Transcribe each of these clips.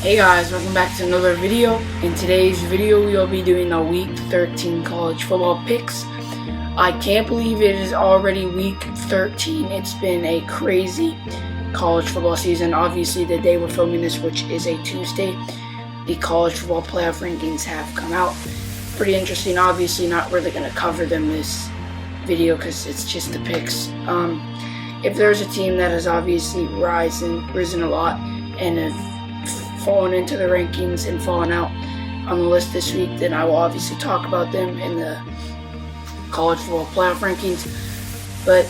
Hey guys, welcome back to another video. In today's video, we will be doing the Week 13 college football picks. I can't believe it is already Week 13. It's been a crazy college football season. Obviously, the day we're filming this, which is a Tuesday, the college football playoff rankings have come out. Pretty interesting. Obviously, not really going to cover them this video because it's just the picks. If there's a team that has obviously risen a lot and have fallen into the rankings and fallen out on the list this week, then I will obviously talk about them in the college football playoff rankings. But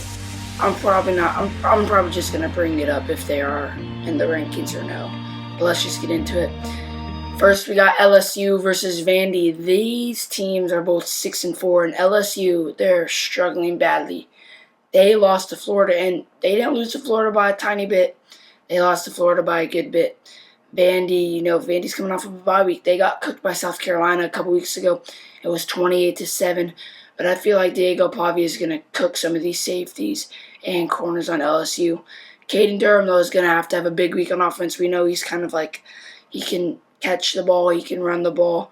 I'm probably just going to bring it up if they are in the rankings or no. But let's just get into it. First, we got LSU versus Vandy. These teams are both 6-4, and LSU, they're struggling badly. They lost to Florida, and they didn't lose to Florida by a tiny bit. They lost to Florida by a good bit. Vandy, Vandy's coming off of a bye week. They got cooked by South Carolina a couple weeks ago. It was 28-7. But I feel like Diego Pavia is going to cook some of these safeties and corners on LSU. Caden Durham, though, is going to have a big week on offense. We know he's kind of like, he can catch the ball, he can run the ball.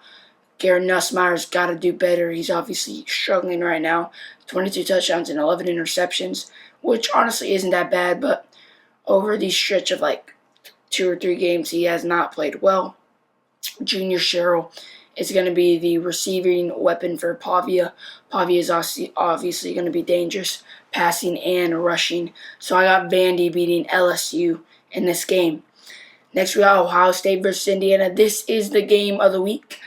Garrett Nussmeier's got to do better. He's obviously struggling right now. 22 touchdowns and 11 interceptions, which honestly isn't that bad, but over the stretch of like 2 or 3 games, he has not played well. Junior Sherrill is going to be the receiving weapon for Pavia. Pavia is obviously going to be dangerous, passing and rushing. So I got Vandy beating LSU in this game. Next, we got Ohio State versus Indiana. This is the game of the week.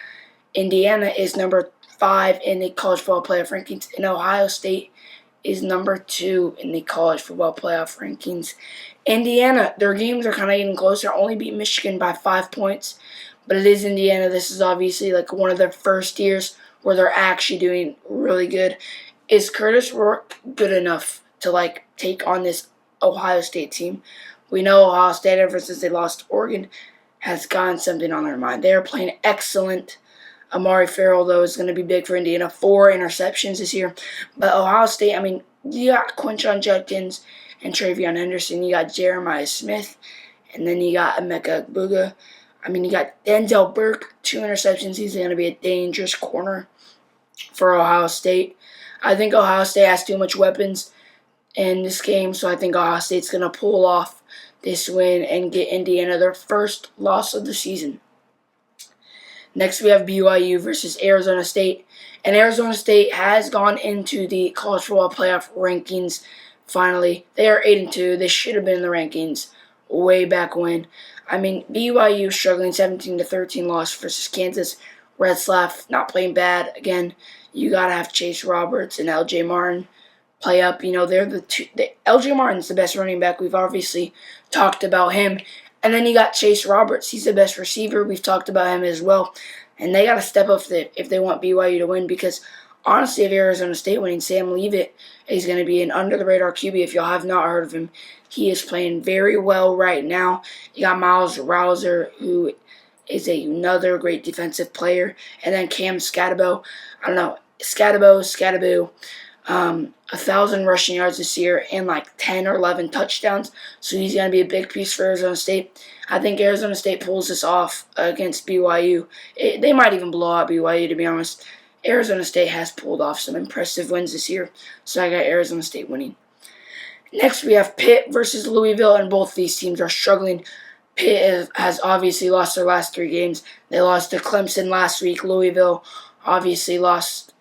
Indiana is number 5 in the college football playoff rankings, and Ohio State is number 2 in the college football playoff rankings. Indiana, their games are kind of getting closer. Only beat Michigan by 5 points, but it is Indiana. This is obviously like one of their first years where they're actually doing really good. Is Curtis Rourke good enough to take on this Ohio State team? We know Ohio State, ever since they lost to Oregon, has gotten something on their mind. They are playing excellent. Amari Farrell, though, is going to be big for Indiana. 4 interceptions this year. But Ohio State, you got Quinshon Judkins and Travion Henderson. You got Jeremiah Smith. And then you got Emeka Egbuka. You got Denzel Burke, 2 interceptions. He's going to be a dangerous corner for Ohio State. I think Ohio State has too much weapons in this game, so I think Ohio State's going to pull off this win and get Indiana their first loss of the season. Next, we have BYU versus Arizona State. And Arizona State has gone into the college football playoff rankings finally. They are 8-2. They should have been in the rankings way back when. BYU struggling, 17-13 loss versus Kansas. Retzlaff not playing bad. Again, you got to have Chase Roberts and L.J. Martin play up. They're the two. L.J. Martin's the best running back. We've obviously talked about him. And then you got Chase Roberts. He's the best receiver. We've talked about him as well. And they got to step up if they want BYU to win, because honestly, if Arizona State winning, Sam Leavitt is going to be an under-the-radar QB if y'all have not heard of him. He is playing very well right now. You got Miles Rouser, who is another great defensive player. And then Cam Scatabo. Scatabo. 1,000 rushing yards this year and 10 or 11 touchdowns. So he's going to be a big piece for Arizona State. I think Arizona State pulls this off against BYU. They might even blow out BYU, to be honest. Arizona State has pulled off some impressive wins this year, so I got Arizona State winning. Next, we have Pitt versus Louisville, and both these teams are struggling. Pitt has obviously lost their last 3 games. They lost to Clemson last week. Louisville obviously lost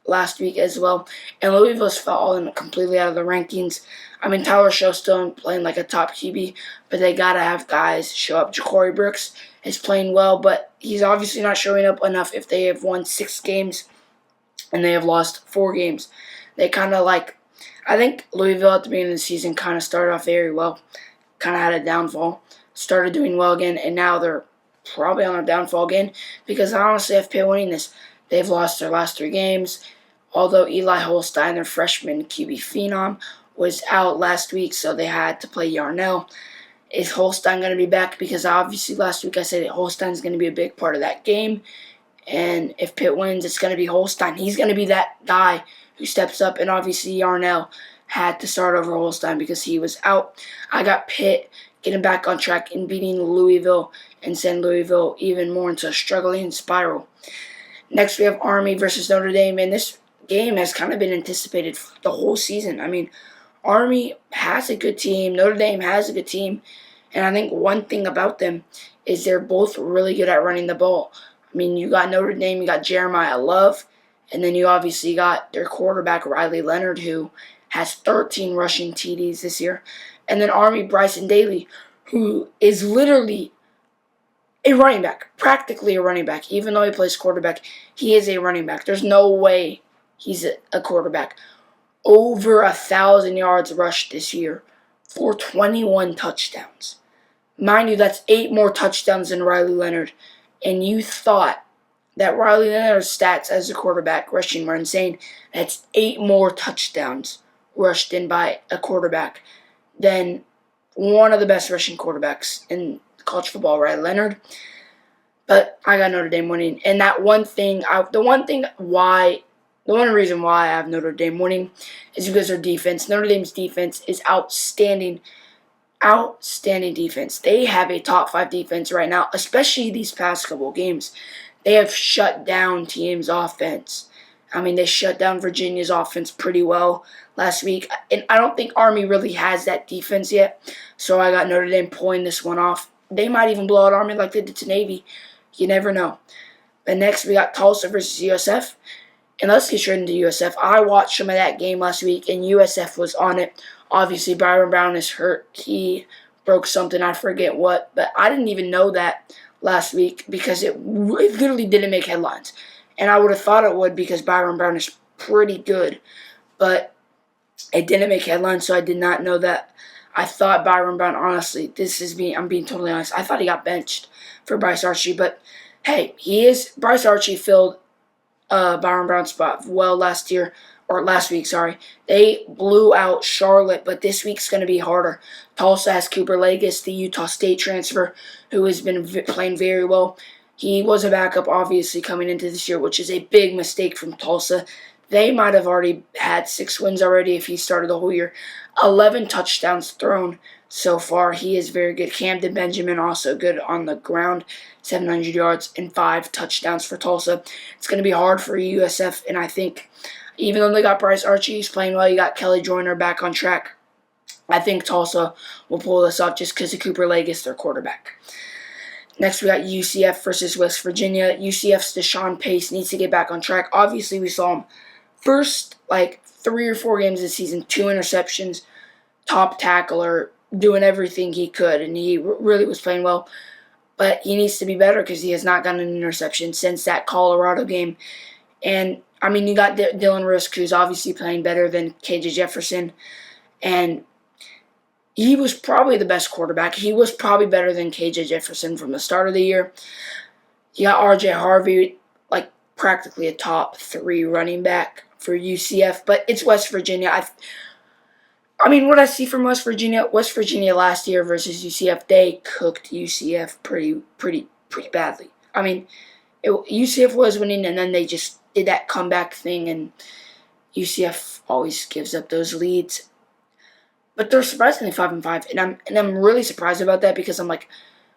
last week as well. And Louisville's fallen completely out of the rankings. Tyler Show still playing like a top QB, but they got to have guys show up. Ja'Cory Brooks is playing well, but he's obviously not showing up enough if they have won 6 games and they have lost 4 games. They I think Louisville at the beginning of the season kind of started off very well, kind of had a downfall, started doing well again, and now they're probably on a downfall again, because I honestly have Pitt winning this. They've lost their last 3 games. Although Eli Holstein, their freshman QB phenom, was out last week, so they had to play Yarnell. Is Holstein going to be back? Because obviously last week I said that Holstein's going to be a big part of that game. And if Pitt wins, it's going to be Holstein. He's going to be that guy who steps up. And obviously Yarnell had to start over Holstein because he was out. I got Pitt getting back on track and beating Louisville and send Louisville even more into a struggling spiral. Next, we have Army versus Notre Dame, and this game has kind of been anticipated the whole season. I mean, Army has a good team. Notre Dame has a good team. And I think one thing about them is they're both really good at running the ball. I mean, you got Notre Dame, you got Jeremiah Love, and then you obviously got their quarterback, Riley Leonard, who has 13 rushing TDs this year. And then Army, Bryson Daly, who is literally a running back, practically a running back. Even though he plays quarterback, he is a running back. There's no way he's a quarterback. Over 1,000 yards rushed this year for 21 touchdowns. Mind you, that's 8 more touchdowns than Riley Leonard. And you thought that Riley Leonard's stats as a quarterback rushing were insane. That's 8 more touchdowns rushed in by a quarterback than one of the best rushing quarterbacks in college football, Riley Leonard. But I got Notre Dame winning. And that one thing, the one reason why I have Notre Dame winning is because their defense. Notre Dame's defense is outstanding. Outstanding defense. They have a top 5 defense right now, especially these past couple games. They have shut down teams' offense. I mean, they shut down Virginia's offense pretty well last week. And I don't think Army really has that defense yet. So I got Notre Dame pulling this one off. They might even blow out Army like they did to Navy. You never know. But next, we got Tulsa versus USF. And let's get straight into USF. I watched some of that game last week, and USF was on it. Obviously, Byron Brown is hurt. He broke something. I forget what. But I didn't even know that last week because it literally didn't make headlines. And I would have thought it would because Byron Brown is pretty good. But it didn't make headlines, so I did not know that. I thought Byron Brown, honestly, I'm being totally honest. I thought he got benched for Bryce Archie. But, hey, Bryce Archie filled Byron Brown's spot well last week. They blew out Charlotte, but this week's going to be harder. Tulsa has Cooper Legis, the Utah State transfer, who has been playing very well. He was a backup, obviously, coming into this year, which is a big mistake from Tulsa. They might have already had 6 wins already if he started the whole year. 11 touchdowns thrown so far. He is very good. Camden Benjamin also good on the ground. 700 yards and 5 touchdowns for Tulsa. It's going to be hard for USF, and I think even though they got Bryce Archie, he's playing well. You got Kelly Joyner back on track. I think Tulsa will pull this off just because of Cooper Legis, their quarterback. Next, we got UCF versus West Virginia. UCF's Deshaun Pace needs to get back on track. Obviously, we saw him first 3 or 4 games this season, 2 interceptions, top tackler, doing everything he could, and he really was playing well. But he needs to be better because he has not gotten an interception since that Colorado game. And, I mean, you got Dylan Risk, who's obviously playing better than KJ Jefferson. And he was probably the best quarterback. He was probably better than KJ Jefferson from the start of the year. You got RJ Harvey, practically a top 3 running back for UCF. But it's West Virginia. I mean, what I see from West Virginia last year versus UCF, they cooked UCF pretty badly. I mean, UCF was winning, and then they just did that comeback thing, and UCF always gives up those leads. But they're surprisingly 5-5, and I'm really surprised about that because I'm like,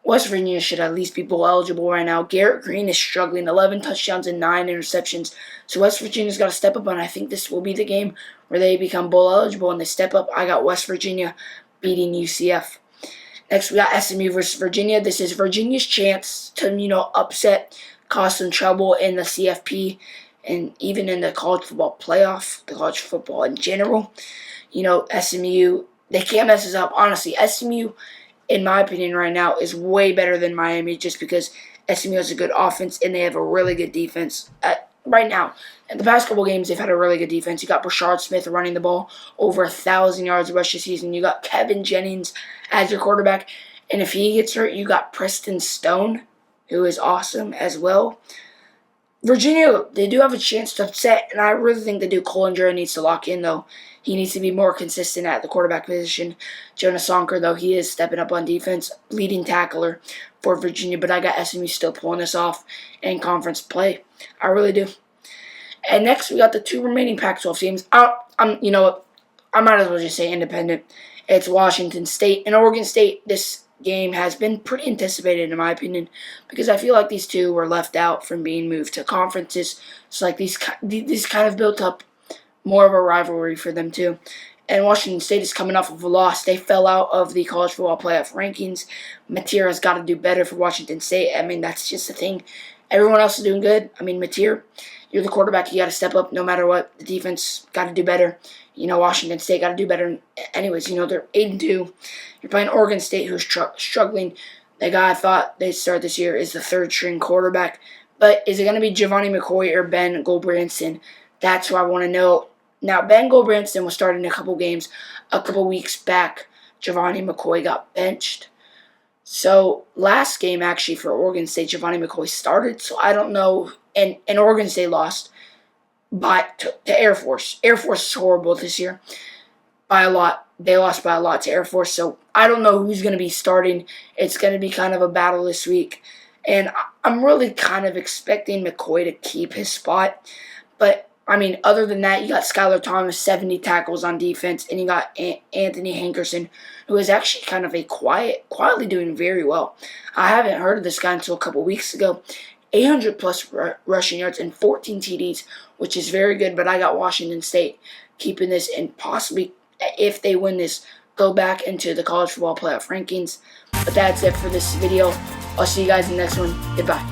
West Virginia should at least be bowl eligible right now. Garrett Green is struggling, 11 touchdowns and 9 interceptions. So West Virginia's got to step up, and I think this will be the game where they become bowl eligible and they step up. I got West Virginia beating UCF. Next, we got SMU versus Virginia. This is Virginia's chance to, upset, cause some trouble in the CFP and even in the college football playoff, the college football in general. SMU, they can't mess us up. Honestly, SMU, in my opinion right now, is way better than Miami just because SMU has a good offense and they have a really good defense right now. In the past couple games, they've had a really good defense. You got Brashard Smith running the ball, over 1,000 yards rush this season. You got Kevin Jennings as your quarterback. And if he gets hurt, you got Preston Stone, who is awesome as well. Virginia, they do have a chance to upset, and I really think they do. Collinger needs to lock in, though. He needs to be more consistent at the quarterback position. Jonas Sonker, though, he is stepping up on defense, leading tackler for Virginia, but I got SMU still pulling this off in conference play. I really do. And next, we got the 2 remaining Pac-12 teams. You know what? I might as well just say independent. It's Washington State and Oregon State. This game has been pretty anticipated, in my opinion, because I feel like these two were left out from being moved to conferences. So, like, these kind of built up more of a rivalry for them, too. And Washington State is coming off of a loss. They fell out of the college football playoff rankings. Mateer has got to do better for Washington State. I mean, that's just the thing. Everyone else is doing good. I mean, Mateer, you're the quarterback. You got to step up no matter what. The defense got to do better. Washington State got to do better. Anyways, they're 8-2. You're playing Oregon State, who's struggling. The guy I thought they'd start this year is the third-string quarterback. But is it going to be Giovanni McCoy or Ben Gulbranson? That's what I want to know. Now, Ben Gulbranson was starting a couple games a couple weeks back. Giovanni McCoy got benched. So, last game, actually, for Oregon State, Giovanni McCoy started. So, I don't know. And Oregon State lost to Air Force. Air Force is horrible this year by a lot. They lost by a lot to Air Force. So, I don't know who's going to be starting. It's going to be kind of a battle this week. And I'm really kind of expecting McCoy to keep his spot. But I mean, other than that, you got Skylar Thomas, 70 tackles on defense, and you got Anthony Hankerson, who is actually kind of quietly doing very well. I haven't heard of this guy until a couple weeks ago. 800-plus rushing yards and 14 TDs, which is very good, but I got Washington State keeping this and possibly, if they win this, go back into the college football playoff rankings. But that's it for this video. I'll see you guys in the next one. Goodbye.